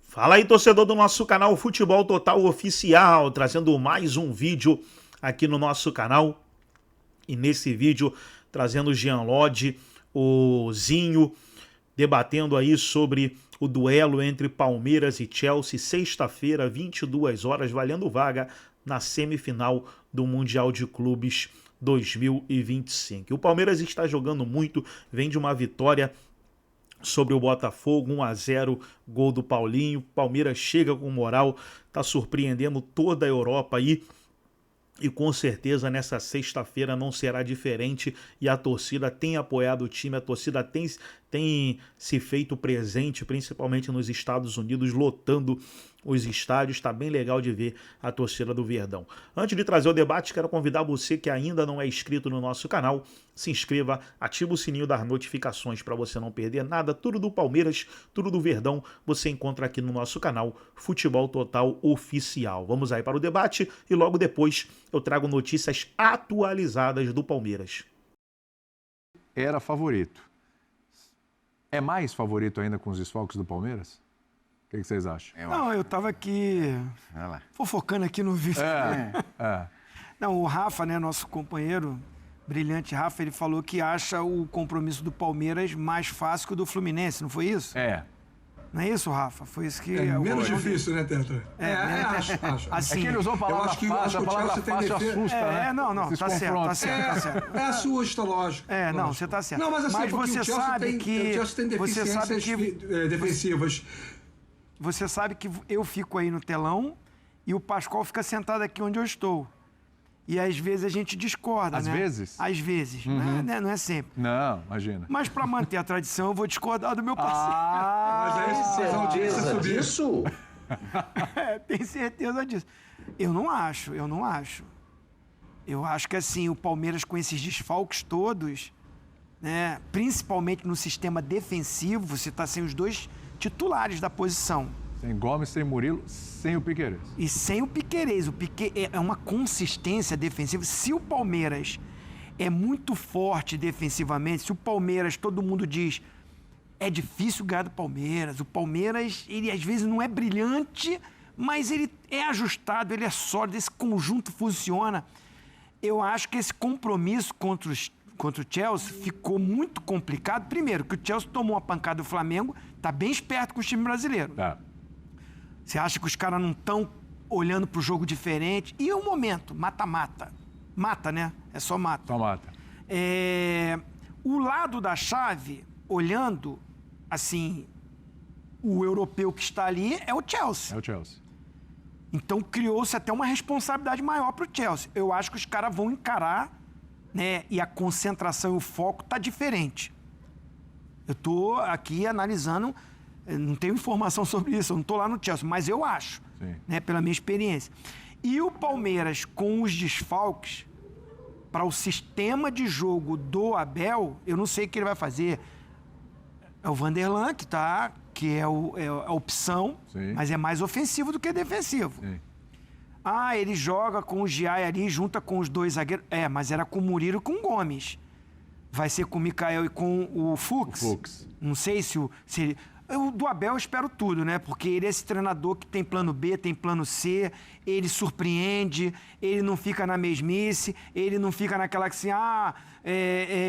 Fala aí, torcedor do nosso canal Futebol Total Oficial, trazendo mais um vídeo aqui no nosso canal. E nesse vídeo, trazendo o Jean Lodge, o Zinho, debatendo aí sobre o duelo entre Palmeiras e Chelsea, sexta-feira, 22 horas, valendo vaga na semifinal do Mundial de Clubes 2025. O Palmeiras está jogando muito, vem de uma vitória sobre o Botafogo, 1-0, gol do Paulinho. Palmeiras chega com moral, tá surpreendendo toda a Europa aí. E com certeza nessa sexta-feira não será diferente e a torcida tem apoiado o time, a torcida tem se feito presente, principalmente nos Estados Unidos, lotando os estádios. Está bem legal de ver a torcida do Verdão. Antes de trazer o debate, quero convidar você que ainda não é inscrito no nosso canal, se inscreva, ativa o sininho das notificações para você não perder nada. Tudo do Palmeiras, tudo do Verdão, você encontra aqui no nosso canal Futebol Total Oficial. Vamos aí para o debate e logo depois eu trago notícias atualizadas do Palmeiras. Era favorito. É mais favorito ainda com os desfalques do Palmeiras? O que vocês acham? Não, eu tava aqui fofocando aqui no vídeo. Não, o Rafa, né, nosso companheiro, brilhante Rafa, ele falou que acha o compromisso do Palmeiras mais fácil que o do Fluminense, não foi isso? É. Não é isso, Rafa? Foi isso que... menos difícil, né, Tetra? Acho. Assim, É que ele usou a palavra fácil, a palavra fácil assusta, né? Não, tá certo. É assusta, lógico. Não, você tá certo. Não, mas assim, você sabe que... o Chelsea tem deficiências defensivas. Você sabe que eu fico aí no telão e o Pascoal fica sentado aqui onde eu estou. E às vezes a gente discorda, Às né? vezes? Às vezes, não é sempre. Não, imagina. Mas para manter a tradição, eu vou discordar do meu parceiro. Mas aí, certeza disso? Tem certeza disso. Eu não acho. Eu acho que assim, o Palmeiras com esses desfalques todos, né, principalmente no sistema defensivo, você está sem os dois titulares da posição. Sem Gomes, sem Murilo, sem o Piquerez. E sem o Piquerez. O Piquet é uma consistência defensiva. Se o Palmeiras é muito forte defensivamente, se o Palmeiras, todo mundo diz, é difícil ganhar do Palmeiras. O Palmeiras, ele às vezes não é brilhante, mas ele é ajustado, ele é sólido, esse conjunto funciona. Eu acho que esse compromisso contra o Chelsea ficou muito complicado. Primeiro, que o Chelsea tomou uma pancada do Flamengo, tá bem esperto com o time brasileiro. Tá. Você acha que os caras não estão olhando para o jogo diferente? E o momento, mata-mata. Mata, né? É só mata. Só mata. O lado da chave, olhando, assim, o europeu que está ali é o Chelsea. É o Chelsea. Então criou-se até uma responsabilidade maior para o Chelsea. Eu acho que os caras vão encarar, né? E a concentração e o foco tá diferente. Eu tô aqui analisando, não tenho informação sobre isso, eu não tô lá no Chelsea, mas eu acho, né, pela minha experiência. E o Palmeiras, com os desfalques, para o sistema de jogo do Abel, eu não sei o que ele vai fazer. É o Vanderlan, que é a opção, mas é mais ofensivo do que defensivo. Sim. Ele joga com o Giai ali, junta com os dois zagueiros. Mas era com o Murilo e com o Gomes. Vai ser com o Mikael e com o Fux. Não sei se o do Abel eu espero tudo, né? Porque ele é esse treinador que tem plano B, tem plano C, ele surpreende, ele não fica na mesmice, ele não fica naquela que assim,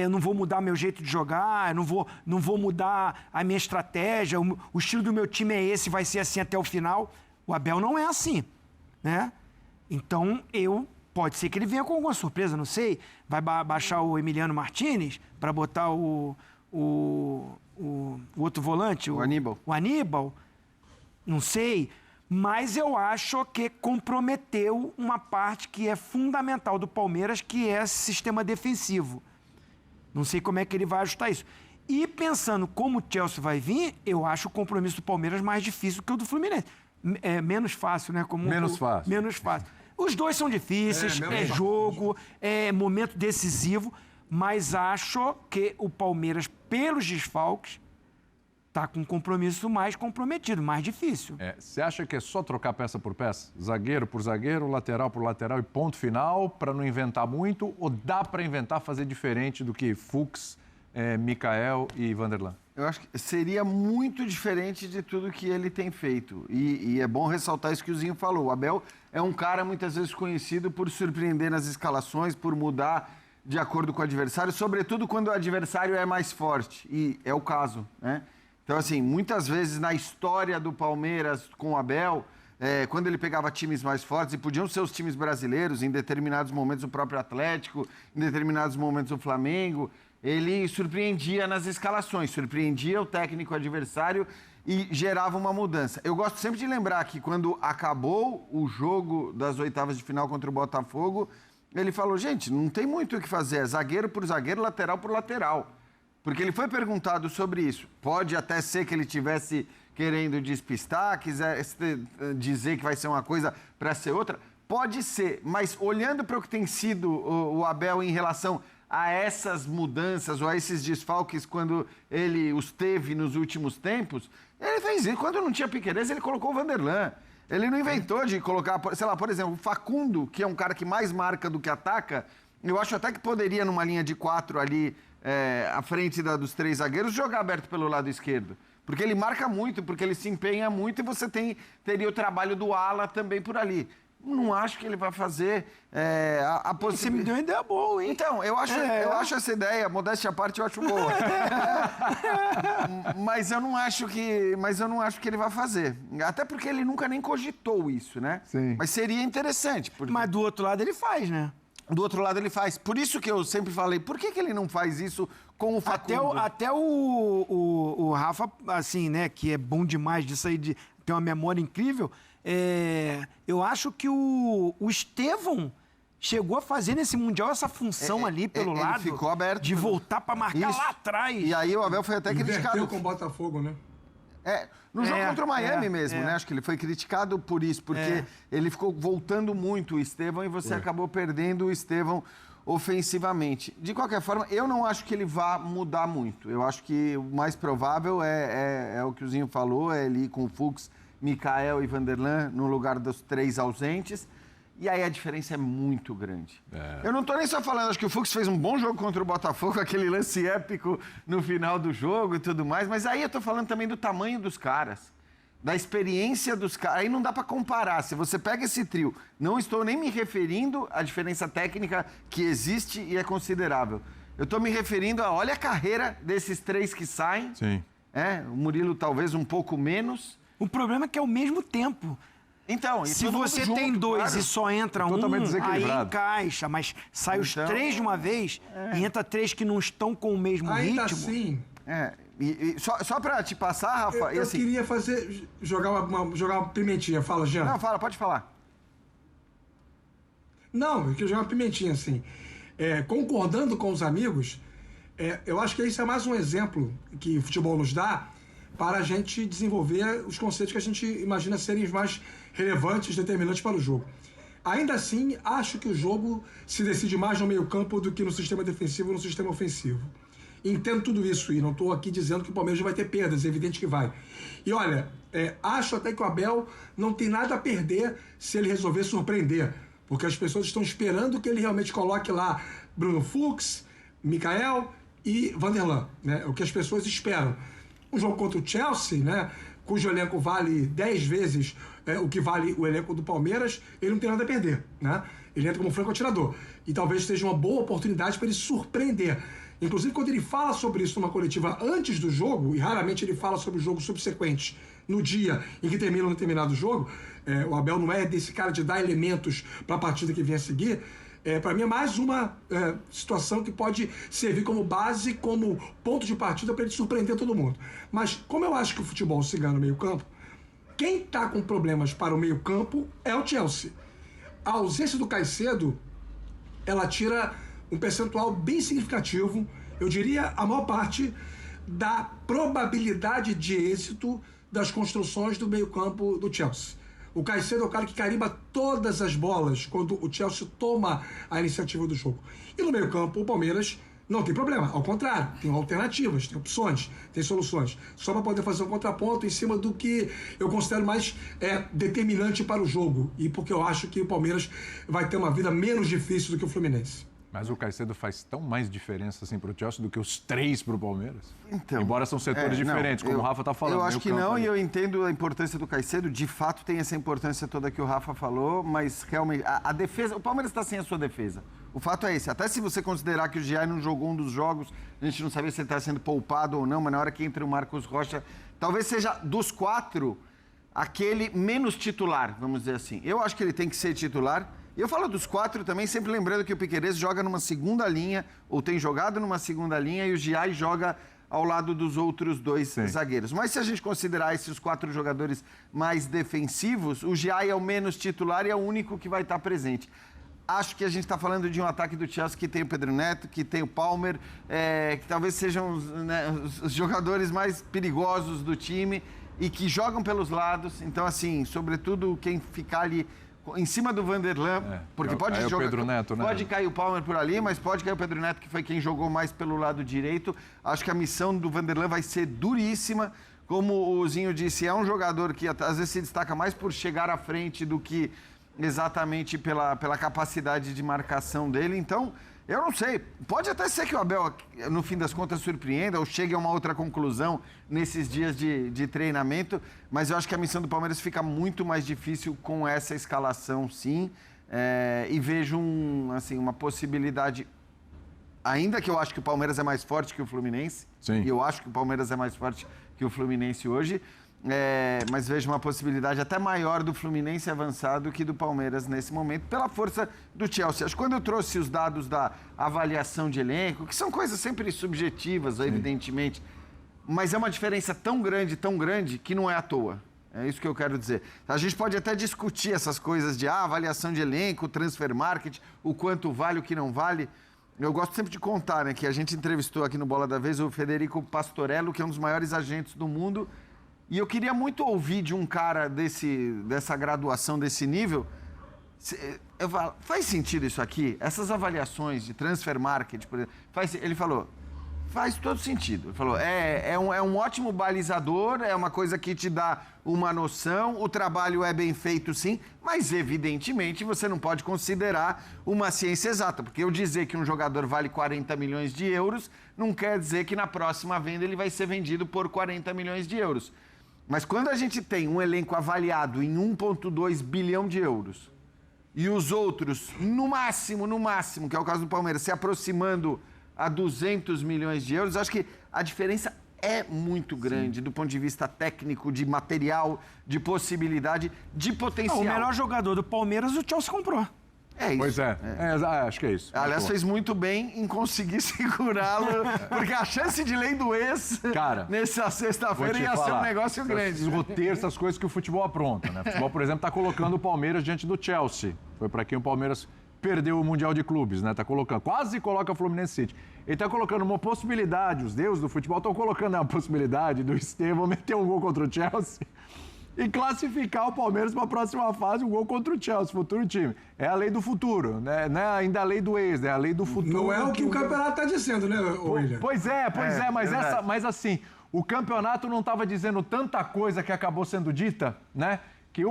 eu não vou mudar meu jeito de jogar, eu não vou mudar a minha estratégia, o estilo do meu time é esse, vai ser assim até o final. O Abel não é assim, né? Então, pode ser que ele venha com alguma surpresa, não sei. Vai baixar o Emiliano Martinez para botar o outro volante, o Aníbal. O Aníbal, não sei. Mas eu acho que comprometeu uma parte que é fundamental do Palmeiras, que é esse sistema defensivo. Não sei como é que ele vai ajustar isso. E pensando como o Chelsea vai vir, eu acho o compromisso do Palmeiras mais difícil que o do Fluminense. Menos fácil, né? Menos fácil. Menos fácil. Os dois são difíceis, é jogo, é momento decisivo, mas acho que o Palmeiras, pelos desfalques, tá com um compromisso mais comprometido, mais difícil. Você acha que é só trocar peça por peça? Zagueiro por zagueiro, lateral por lateral e ponto final, para não inventar muito? Ou dá para inventar, fazer diferente do que Fux, Mikael e Vanderlan? Eu acho que seria muito diferente de tudo que ele tem feito. E é bom ressaltar isso que o Zinho falou. O Abel é um cara muitas vezes conhecido por surpreender nas escalações, por mudar de acordo com o adversário, sobretudo quando o adversário é mais forte. E é o caso, né? Então, assim, muitas vezes na história do Palmeiras com o Abel, quando ele pegava times mais fortes, e podiam ser os times brasileiros, em determinados momentos o próprio Atlético, em determinados momentos o Flamengo, ele surpreendia nas escalações, surpreendia o técnico adversário e gerava uma mudança. Eu gosto sempre de lembrar que quando acabou o jogo das oitavas de final contra o Botafogo, ele falou, gente, não tem muito o que fazer, é zagueiro por zagueiro, lateral por lateral. Porque ele foi perguntado sobre isso. Pode até ser que ele tivesse querendo despistar, quisesse dizer que vai ser uma coisa para ser outra. Pode ser, mas olhando para o que tem sido o Abel em relação a essas mudanças ou a esses desfalques quando ele os teve nos últimos tempos, ele fez isso. Quando não tinha Piquerez, ele colocou o Vanderlan. Ele não inventou de colocar, sei lá, por exemplo, o Facundo, que é um cara que mais marca do que ataca, eu acho até que poderia, numa linha de 4 ali, à frente dos 3 zagueiros, jogar aberto pelo lado esquerdo. Porque ele marca muito, porque ele se empenha muito e você teria o trabalho do ala também por ali. Não acho que ele vai fazer a possibilidade. Você me deu uma ideia boa, hein? Então, eu acho essa ideia, modéstia à parte, eu acho boa. Mas eu não acho que ele vai fazer. Até porque ele nunca nem cogitou isso, né? Sim. Mas seria interessante. Porque... Mas do outro lado ele faz, né? Do outro lado ele faz. Por isso que eu sempre falei, por que ele não faz isso com o Facundo? Até o Rafa, assim, né, que é bom demais disso aí, de ter uma memória incrível, eu acho que o Estevão chegou a fazer nesse Mundial essa função ali pelo ele lado. ficou aberto. De voltar para marcar Isso. lá atrás. E aí o Abel foi até criticado. Inverteu com o Botafogo, né? No jogo contra o Miami mesmo, né? Acho que ele foi criticado por isso, porque ele ficou voltando muito o Estevão e você acabou perdendo o Estevão ofensivamente. De qualquer forma, eu não acho que ele vá mudar muito. Eu acho que o mais provável é o que o Zinho falou, é ele ir com o Fux, Mikael e Vanderlan no lugar dos 3 ausentes. E aí a diferença é muito grande. Eu não tô nem só falando, acho que o Fux fez um bom jogo contra o Botafogo, aquele lance épico no final do jogo e tudo mais, mas aí eu tô falando também do tamanho dos caras, da experiência dos caras. Aí não dá para comparar. Se você pega esse trio, não estou nem me referindo à diferença técnica que existe e é considerável. Eu tô me referindo a, olha a carreira desses 3 que saem. Sim. O Murilo talvez um pouco menos. O problema é que é ao mesmo tempo. Então, se você tem 2 e só entra um, aí encaixa, mas sai os 3 de uma vez e entra 3 que não estão com o mesmo ainda ritmo. Assim, só pra te passar, Rafa... eu queria jogar uma pimentinha. Fala, Jean. Não, fala, pode falar. Não, eu queria jogar uma pimentinha, assim. Concordando com os amigos, eu acho que isso é mais um exemplo que o futebol nos dá para a gente desenvolver os conceitos que a gente imagina serem os mais relevantes, determinantes para o jogo. Ainda assim, acho que o jogo se decide mais no meio-campo do que no sistema defensivo ou no sistema ofensivo. Entendo tudo isso e não estou aqui dizendo que o Palmeiras vai ter perdas, é evidente que vai. E olha, acho até que o Abel não tem nada a perder se ele resolver surpreender, porque as pessoas estão esperando que ele realmente coloque lá Bruno Fux, Mikael e Vanderlan, né? O que as pessoas esperam. Um jogo contra o Chelsea, né, cujo elenco vale 10 vezes o que vale o elenco do Palmeiras, ele não tem nada a perder, né? Ele entra como franco atirador. E talvez seja uma boa oportunidade para ele surpreender. Inclusive, quando ele fala sobre isso numa coletiva antes do jogo, e raramente ele fala sobre o jogo subsequente, no dia em que termina um determinado jogo, o Abel não é desse cara de dar elementos para a partida que vem a seguir. Para mim é mais uma situação que pode servir como base, como ponto de partida para ele surpreender todo mundo. Mas como eu acho que o futebol se ganha no meio campo, quem está com problemas para o meio campo é o Chelsea. A ausência do Caicedo, ela tira um percentual bem significativo, eu diria a maior parte da probabilidade de êxito das construções do meio campo do Chelsea. O Caicedo é o cara que carimba todas as bolas quando o Chelsea toma a iniciativa do jogo. E no meio-campo, o Palmeiras não tem problema. Ao contrário, tem alternativas, tem opções, tem soluções. Só para poder fazer um contraponto em cima do que eu considero mais determinante para o jogo. E porque eu acho que o Palmeiras vai ter uma vida menos difícil do que o Fluminense. Mas o Caicedo faz tão mais diferença assim para o Chelsea do que os 3 para o Palmeiras? Então, embora são setores diferentes, como o Rafa está falando. Eu acho que não, e eu entendo a importância do Caicedo. De fato, tem essa importância toda que o Rafa falou, mas realmente, a defesa... O Palmeiras está sem a sua defesa. O fato é esse. Até se você considerar que o Giai não jogou um dos jogos, a gente não sabia se ele está sendo poupado ou não, mas na hora que entra o Marcos Rocha, talvez seja dos 4, aquele menos titular, vamos dizer assim. Eu acho que ele tem que ser titular. E eu falo dos 4 também, sempre lembrando que o Piquerez joga numa segunda linha, ou tem jogado numa segunda linha, e o Giai joga ao lado dos outros 2 zagueiros. Mas se a gente considerar esses 4 jogadores mais defensivos, o Giai é o menos titular e é o único que vai estar presente. Acho que a gente está falando de um ataque do Chelsea que tem o Pedro Neto, que tem o Palmer, que talvez sejam os jogadores mais perigosos do time e que jogam pelos lados. Então, assim, sobretudo quem ficar ali em cima do Vanderlan, porque pode jogar, Pedro Neto, né? Pode cair o Palmer por ali, mas pode cair o Pedro Neto, que foi quem jogou mais pelo lado direito. Acho que a missão do Vanderlan vai ser duríssima. Como o Zinho disse, é um jogador que às vezes se destaca mais por chegar à frente do que exatamente pela capacidade de marcação dele. Então, eu não sei. Pode até ser que o Abel, no fim das contas, surpreenda ou chegue a uma outra conclusão nesses dias de treinamento, mas eu acho que a missão do Palmeiras fica muito mais difícil com essa escalação, sim. E vejo uma possibilidade, ainda que eu acho que o Palmeiras é mais forte que o Fluminense, sim. E eu acho que o Palmeiras é mais forte que o Fluminense hoje, mas vejo uma possibilidade até maior do Fluminense avançado que do Palmeiras nesse momento, pela força do Chelsea. Acho que quando eu trouxe os dados da avaliação de elenco, que são coisas sempre subjetivas, evidentemente, mas é uma diferença tão grande, que não é à toa. É isso que eu quero dizer. A gente pode até discutir essas coisas de avaliação de elenco, transfer market, o quanto vale, o que não vale. Eu gosto sempre de contar, né, que a gente entrevistou aqui no Bola da Vez o Federico Pastorello, que é um dos maiores agentes do mundo. E eu queria muito ouvir de um cara dessa graduação, desse nível. Eu falo, faz sentido isso aqui? Essas avaliações de transfer market, por exemplo, ele falou, faz todo sentido. Ele falou, é um ótimo balizador, é uma coisa que te dá uma noção, o trabalho é bem feito sim, mas evidentemente você não pode considerar uma ciência exata, porque eu dizer que um jogador vale 40 milhões de euros não quer dizer que na próxima venda ele vai ser vendido por 40 milhões de euros. Mas quando a gente tem um elenco avaliado em 1,2 bilhão de euros e os outros, no máximo, que é o caso do Palmeiras, se aproximando a 200 milhões de euros, acho que a diferença é muito grande do ponto de vista técnico, de material, de possibilidade, de potencial. O melhor jogador do Palmeiras o Chelsea comprou. É isso. Pois acho que é isso. Aliás, fez muito bem em conseguir segurá-lo, porque a chance de lei do ex, cara, nessa sexta-feira ia ser um negócio grande. Esses roteiros, essas coisas que o futebol apronta, né? O futebol, por exemplo, está colocando o Palmeiras diante do Chelsea. Foi para quem o Palmeiras perdeu o Mundial de Clubes, né? Tá colocando, quase coloca o Fluminense City. Ele tá colocando uma possibilidade, os deuses do futebol estão colocando a possibilidade do Estevão meter um gol contra o Chelsea e classificar o Palmeiras para a próxima fase, um gol contra o Chelsea, futuro time. É a lei do futuro, né? Não é ainda a lei do ex, é a lei do futuro. Não é o que o campeonato está dizendo, né, William? Pois é, mas assim, o campeonato não estava dizendo tanta coisa que acabou sendo dita, né? Que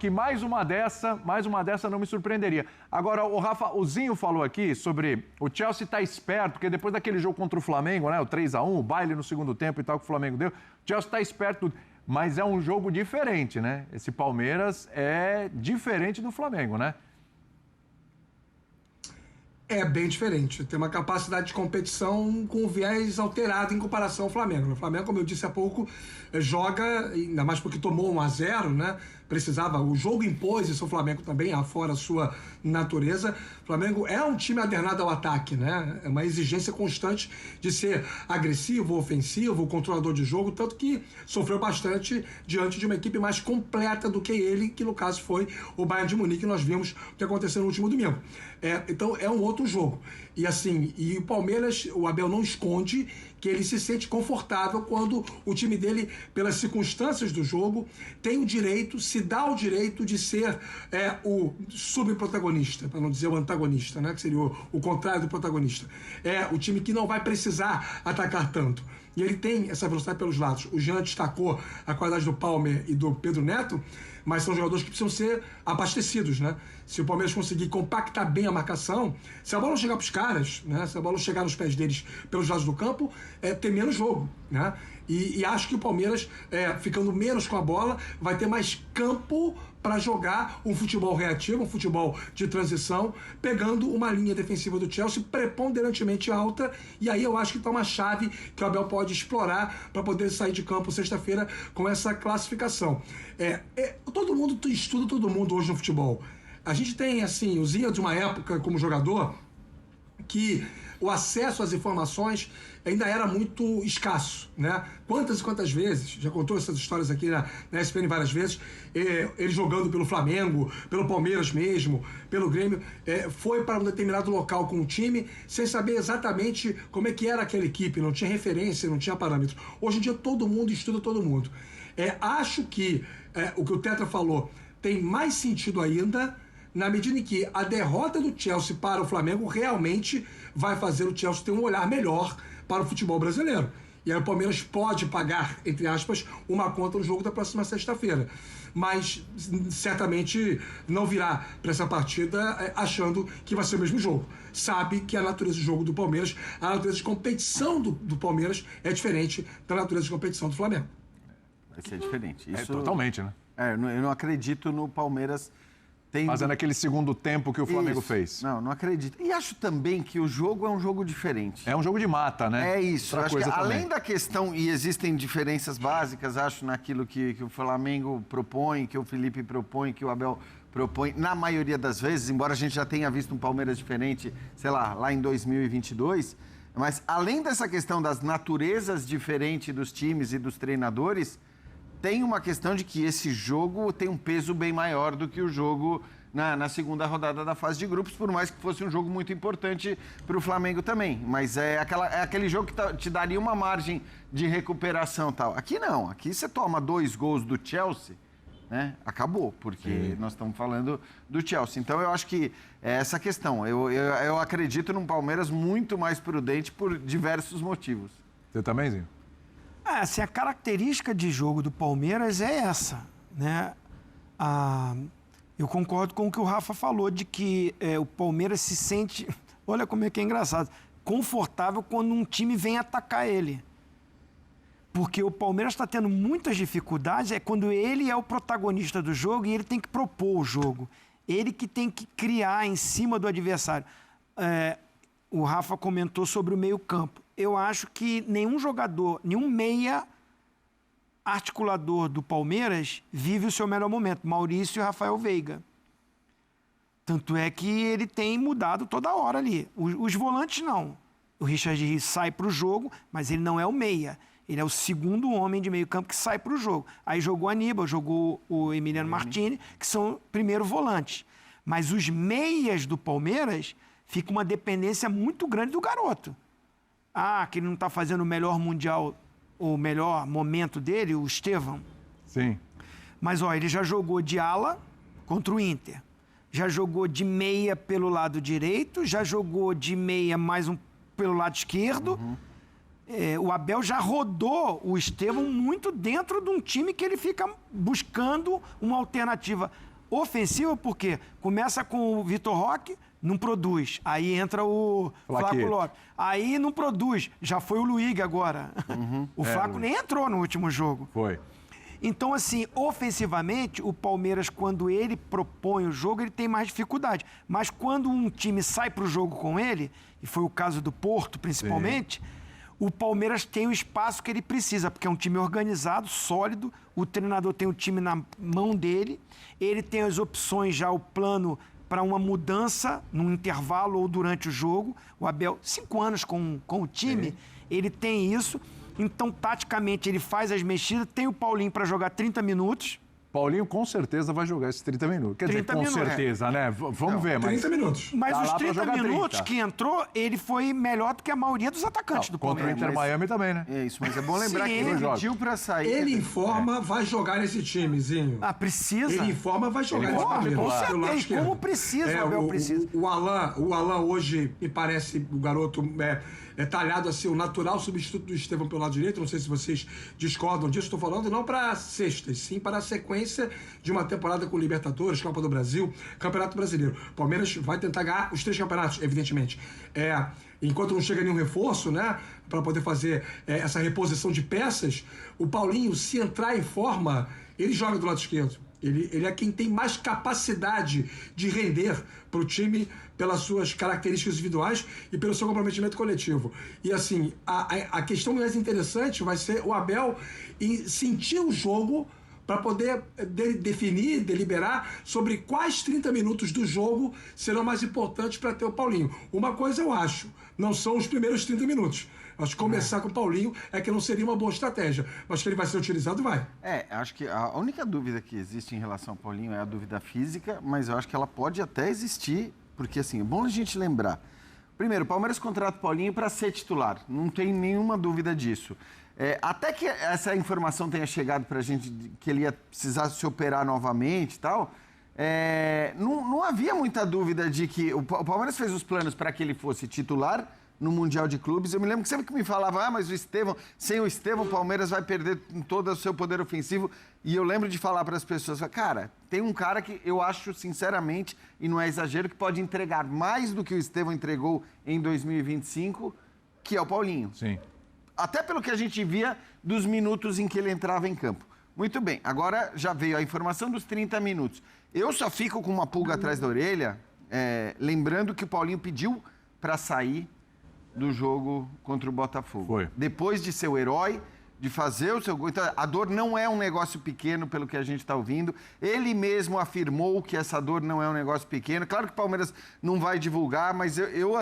mais uma dessa não me surpreenderia. Agora, o Zinho falou aqui sobre o Chelsea estar esperto, porque depois daquele jogo contra o Flamengo, né, o 3-1, o baile no segundo tempo e tal que o Flamengo deu, o Chelsea está esperto, mas é um jogo diferente, né? Esse Palmeiras é diferente do Flamengo, né? É bem diferente. Tem uma capacidade de competição com viés alterado em comparação ao Flamengo. O Flamengo, como eu disse há pouco, joga, ainda mais porque tomou 1-0, né? Precisava, o jogo impôs isso ao Flamengo também, afora a sua natureza. O Flamengo é um time alternado ao ataque, né? É uma exigência constante de ser agressivo, ofensivo, controlador de jogo, tanto que sofreu bastante diante de uma equipe mais completa do que ele, que no caso foi o Bayern de Munique, que nós vimos o que aconteceu no último domingo. Então é um outro jogo. E assim, o Palmeiras, o Abel não esconde que ele se sente confortável quando o time dele, pelas circunstâncias do jogo, tem o direito, se dá o direito de ser o subprotagonista, para não dizer o antagonista, né? Que seria o contrário do protagonista. É o time que não vai precisar atacar tanto. E ele tem essa velocidade pelos lados. O Jean destacou a qualidade do Palmer e do Pedro Neto, mas são jogadores que precisam ser abastecidos, né? Se o Palmeiras conseguir compactar bem a marcação, se a bola não chegar para os caras, né? Se a bola não chegar nos pés deles pelos lados do campo, tem menos jogo, né? E acho que o Palmeiras, ficando menos com a bola, vai ter mais campo para jogar um futebol reativo, um futebol de transição, pegando uma linha defensiva do Chelsea preponderantemente alta, e aí eu acho que está uma chave que o Abel pode explorar para poder sair de campo sexta-feira com essa classificação. Todo mundo estuda todo mundo hoje no futebol. A gente tem, assim, o Zinha de uma época como jogador que o acesso às informações ainda era muito escasso, né? Quantas e quantas vezes, já contou essas histórias aqui na ESPN várias vezes, ele jogando pelo Flamengo, pelo Palmeiras mesmo, pelo Grêmio, foi para um determinado local com o time sem saber exatamente como é que era aquela equipe, não tinha referência, não tinha parâmetro. Hoje em dia todo mundo estuda todo mundo. Acho que o que o Tetra falou tem mais sentido ainda na medida em que a derrota do Chelsea para o Flamengo realmente vai fazer o Chelsea ter um olhar melhor para o futebol brasileiro. E aí o Palmeiras pode pagar, entre aspas, uma conta no jogo da próxima sexta-feira. Mas certamente não virá para essa partida achando que vai ser o mesmo jogo. Sabe que a natureza do jogo do Palmeiras, a natureza de competição do Palmeiras é diferente da natureza de competição do Flamengo. Vai ser diferente. Isso, totalmente, né? Eu não acredito no Palmeiras fazendo aquele segundo tempo que o Flamengo fez. Não acredito. E acho também que o jogo é um jogo diferente. É um jogo de mata, né? É isso. Acho que além da questão, e existem diferenças básicas, acho, naquilo que o Flamengo propõe, que o Felipe propõe, que o Abel propõe, na maioria das vezes, embora a gente já tenha visto um Palmeiras diferente, sei lá em 2022, mas além dessa questão das naturezas diferentes dos times e dos treinadores, tem uma questão de que esse jogo tem um peso bem maior do que o jogo na segunda rodada da fase de grupos, por mais que fosse um jogo muito importante para o Flamengo também. Mas é aquele jogo que te daria uma margem de recuperação e tal. Aqui não, aqui você toma 2 gols do Chelsea, né? Acabou, porque nós estamos falando do Chelsea. Então eu acho que é essa questão. Eu acredito num Palmeiras muito mais prudente por diversos motivos. Você também, Zinho? Assim, a característica de jogo do Palmeiras é essa, né? Eu concordo com o que o Rafa falou, de que o Palmeiras se sente, olha como é que é engraçado, confortável quando um time vem atacar ele. Porque o Palmeiras está tendo muitas dificuldades, quando ele é o protagonista do jogo e ele tem que propor o jogo. Ele que tem que criar em cima do adversário. O Rafa comentou sobre o meio-campo. Eu acho que nenhum jogador, nenhum meia articulador do Palmeiras vive o seu melhor momento. Maurício e Rafael Veiga. Tanto é que ele tem mudado toda hora ali. Os volantes não. O Richard Rios sai para o jogo, mas ele não é o meia. Ele é o segundo homem de meio campo que sai para o jogo. Aí jogou o Aníbal, jogou o Emiliano Martini, que são primeiro volantes. Mas os meias do Palmeiras fica uma dependência muito grande do garoto. Que ele não está fazendo o melhor mundial, o melhor momento dele, o Estevão. Sim. Mas, ele já jogou de ala contra o Inter. Já jogou de meia pelo lado direito, já jogou de meia mais pelo lado esquerdo. O Abel já rodou o Estevão muito dentro de um time que ele fica buscando uma alternativa ofensiva, porque começa com o Vitor Roque, não produz. Aí entra o Flaco Lopes. Aí não produz. Já foi o Luiz agora. O Flaco nem entrou no último jogo. Foi. Então, assim, ofensivamente, o Palmeiras, quando ele propõe o jogo, ele tem mais dificuldade. Mas quando um time sai para o jogo com ele, e foi o caso do Porto, principalmente, o Palmeiras tem o espaço que ele precisa, porque é um time organizado, sólido, o treinador tem o time na mão dele, ele tem as opções já, o plano para uma mudança num intervalo ou durante o jogo. O Abel, 5 anos com o time, ele tem isso. Então, taticamente, ele faz as mexidas. Tem o Paulinho para jogar 30 minutos, Paulinho com certeza vai jogar esses 30 minutos. Quer dizer, 30 com minutos. certeza, né? Vamos ver, mas... 30 minutos. Mas Tá os lá pra 30 jogar minutos 30. que entrou, ele foi melhor do que a maioria dos atacantes do Contra o Palmeiras. Inter Miami também, né? É isso, mas é bom lembrar Sim, que ele pediu pra sair. Ele em forma vai jogar nesse timezinho. Ah, precisa. Ele em forma vai jogar Ele nesse forma, Palmeiras. com titular. pelo lado certeza. esquerdo. Como precisa, o Abel precisa. O Alan hoje, me parece, o garoto é talhado assim, o natural substituto do Estevão pelo lado direito. Não sei se vocês discordam disso. Estou falando não para sextas, sim para a sequência de uma temporada com Libertadores, Copa do Brasil, Campeonato Brasileiro. O Palmeiras vai tentar ganhar os 3 campeonatos, evidentemente. Enquanto não chega nenhum reforço, né, para poder fazer essa reposição de peças, o Paulinho, se entrar em forma, ele joga do lado esquerdo. Ele é quem tem mais capacidade de render para o time pelas suas características individuais e pelo seu comprometimento coletivo. E assim, a questão mais interessante vai ser o Abel sentir o jogo para poder definir, deliberar sobre quais 30 minutos do jogo serão mais importantes para ter o Paulinho. Uma coisa eu acho, não são os primeiros 30 minutos. Acho que começar com o Paulinho que não seria uma boa estratégia. Mas que ele vai ser utilizado, vai. Acho que a única dúvida que existe em relação ao Paulinho é a dúvida física, mas eu acho que ela pode até existir, porque assim, é bom a gente lembrar. Primeiro, o Palmeiras contrata o Paulinho para ser titular, não tem nenhuma dúvida disso. Até que essa informação tenha chegado para a gente que ele ia precisar se operar novamente e tal, não havia muita dúvida de que o Palmeiras fez os planos para que ele fosse titular no Mundial de Clubes. Eu me lembro que sempre que me falava, mas o Estevão, sem o Estevão, o Palmeiras vai perder todo o seu poder ofensivo. E eu lembro de falar para as pessoas, cara, tem um cara que eu acho, sinceramente, e não é exagero, que pode entregar mais do que o Estevão entregou em 2025, que é o Paulinho. Sim. Até pelo que a gente via dos minutos em que ele entrava em campo. Muito bem, agora já veio a informação dos 30 minutos. Eu só fico com uma pulga atrás da orelha, lembrando que o Paulinho pediu para sair do jogo contra o Botafogo. Foi. Depois de ser o herói, de fazer o seu gol. Então, a dor não é um negócio pequeno, pelo que a gente está ouvindo. Ele mesmo afirmou que essa dor não é um negócio pequeno. Claro que o Palmeiras não vai divulgar, mas eu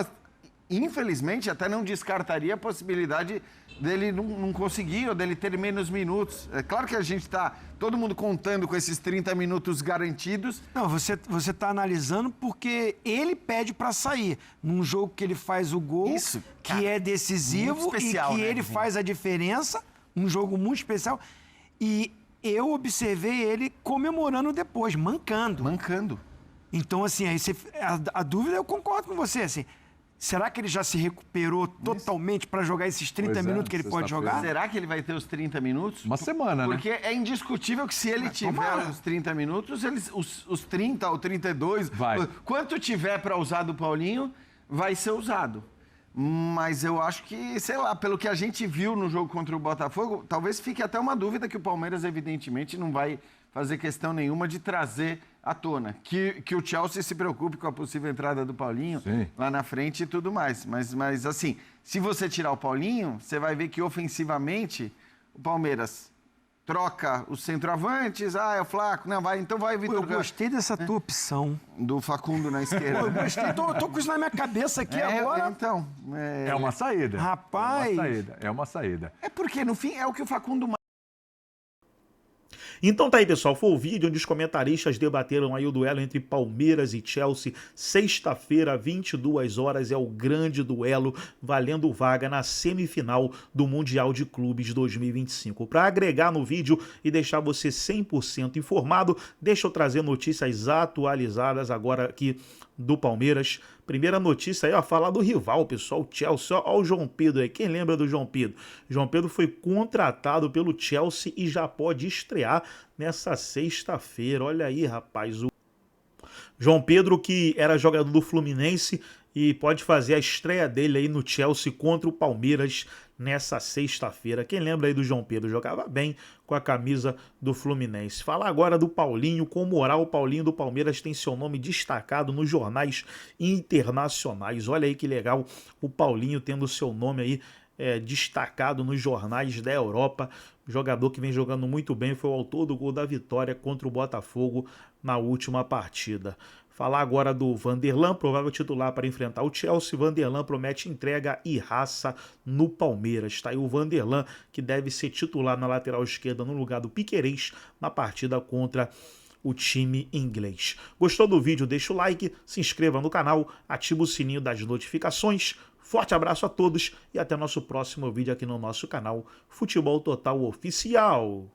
infelizmente, até não descartaria a possibilidade dele não conseguir ou dele ter menos minutos. É claro que a gente está, todo mundo contando com esses 30 minutos garantidos. Não, você tá analisando porque ele pede para sair num jogo que ele faz o gol, Isso, que cara, é decisivo muito especial, e que né, ele Vizinho? faz a diferença, um jogo muito especial. E eu observei ele comemorando depois, mancando. Então, assim, aí a dúvida, eu concordo com você, assim, será que ele já se recuperou totalmente para jogar esses 30 minutos que ele pode jogar? Será que ele vai ter os 30 minutos? Uma semana, né? Porque é indiscutível que se ele tiver os 30 minutos, os 30 ou 32, Vai. quanto tiver para usar do Paulinho, vai ser usado. Mas eu acho que, sei lá, pelo que a gente viu no jogo contra o Botafogo, talvez fique até uma dúvida que o Palmeiras, evidentemente, não vai fazer questão nenhuma de trazer à tona. Que o Chelsea se preocupe com a possível entrada do Paulinho lá na frente e tudo mais. Mas, assim, se você tirar o Paulinho, você vai ver que, ofensivamente, o Palmeiras troca os centroavantes, é o Flaco, não, então vai o Vitor Eu gostei dessa tua opção. do Facundo na esquerda. Eu gostei, tô com isso na minha cabeça aqui agora. Então, É uma saída. Rapaz. É uma saída. é porque, no fim, é o que o Facundo Então tá aí, pessoal, foi o vídeo onde os comentaristas debateram aí o duelo entre Palmeiras e Chelsea. Sexta-feira, 22 horas, é o grande duelo valendo vaga na semifinal do Mundial de Clubes 2025. Para agregar no vídeo e deixar você 100% informado, deixa eu trazer notícias atualizadas agora aqui do Palmeiras. Primeira notícia aí, falar do rival, pessoal, Chelsea. Ó o João Pedro aí, quem lembra do João Pedro? João Pedro foi contratado pelo Chelsea e já pode estrear nessa sexta-feira. Olha aí, rapaz, o João Pedro, que era jogador do Fluminense e pode fazer a estreia dele aí no Chelsea contra o Palmeiras nessa sexta-feira. Quem lembra aí do João Pedro? Jogava bem com a camisa do Fluminense. Falar agora do Paulinho, com moral, o Paulinho do Palmeiras tem seu nome destacado nos jornais internacionais. Olha aí que legal, o Paulinho tendo seu nome aí destacado nos jornais da Europa. Jogador que vem jogando muito bem, foi o autor do gol da vitória contra o Botafogo na última partida. Falar agora do Vanderlan, provável titular para enfrentar o Chelsea. Vanderlan promete entrega e raça no Palmeiras. Está aí o Vanderlan, que deve ser titular na lateral esquerda no lugar do Piquerez na partida contra o time inglês. Gostou do vídeo? Deixa o like, se inscreva no canal, ativa o sininho das notificações. Forte abraço a todos e até nosso próximo vídeo aqui no nosso canal Futebol Total Oficial.